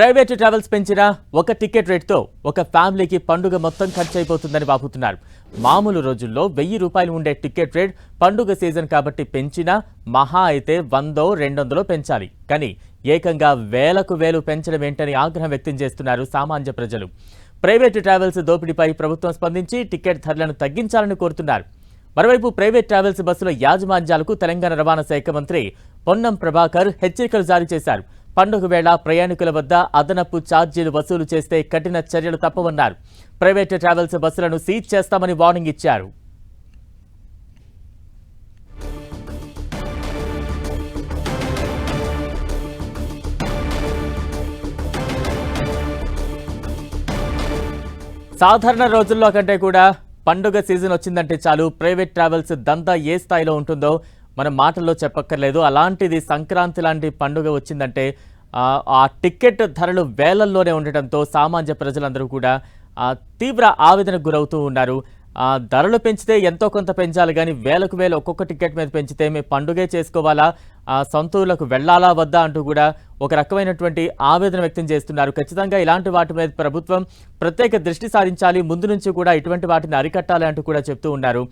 Private travels పెంచినా ఒక ticket రేట్తో ఒక ఫ్యామిలీకి పండుగ మొత్తం ఖర్చు అయిపోతుందని వాపోతున్నారు. మామూలు రోజుల్లో 1000 రూపాయలు ఉండే టికెట్ రేట్ పండుగ సీజన్ కాబట్టి పెంచినా మహా అయితే 100-200 పెంచాలి. కానీ ఏకంగా వేలకు వేలు పెంచడం ఏంటని ఆగ్రహం వ్యక్తం చేస్తున్నారు సామాన్య ప్రజలు. ప్రైవేట్ ట్రావెల్స్ దోపిడీపై ప్రభుత్వం స్పందించి టికెట్ ధరలను తగ్గించాలని కోరుతున్నారు. మరోవైపు ప్రైవేట్ ట్రావెల్స్ బస్సుల యాజమాన్యాలకు తెలంగాణ రవాణా శాఖ మంత్రి పొన్నం ప్రభాకర్ హెచ్చరికలు జారీ చేశారు. పండుగ వేళ ప్రయాణికుల వద్ద అదనపు ఛార్జీలు వసూలు చేస్తే కఠిన చర్యలు తప్పవన్నారు. ప్రైవేట్ ట్రావెల్స్ బస్సులను సీజ్ చేస్తామని వార్నింగ్ ఇచ్చారు. సాధారణ రోజుల్లో కంటే కూడా పండుగ సీజన్ వచ్చిందంటే చాలు ప్రైవేట్ ట్రావెల్స్ దందా ఏ స్థాయిలో ఉంటుందో మనం మాటల్లో చెప్పక్కర్లేదు. అలాంటిది సంక్రాంతి లాంటి పండుగ వచ్చిందంటే ఆ టికెట్ ధరలు వేలల్లోనే ఉండటంతో సామాన్య ప్రజలందరూ కూడా తీవ్ర ఆవేదనకు గురవుతూ ఉన్నారు. ధరలు పెంచితే ఎంతో కొంత పెంచాలి, కానీ వేలకు వేలు ఒక్కొక్క టికెట్ మీద పెంచితే మేము పండుగే చేసుకోవాలా, సొంత ఊర్లకు వెళ్లాలా వద్దా అంటూ కూడా ఒక రకమైనటువంటి ఆవేదన వ్యక్తం చేస్తున్నారు. ఖచ్చితంగా ఇలాంటి వాటి మీద ప్రభుత్వం ప్రత్యేక దృష్టి సారించాలి, ముందు నుంచి కూడా ఇటువంటి వాటిని అరికట్టాలి అంటూ కూడా చెప్తూ ఉన్నారు.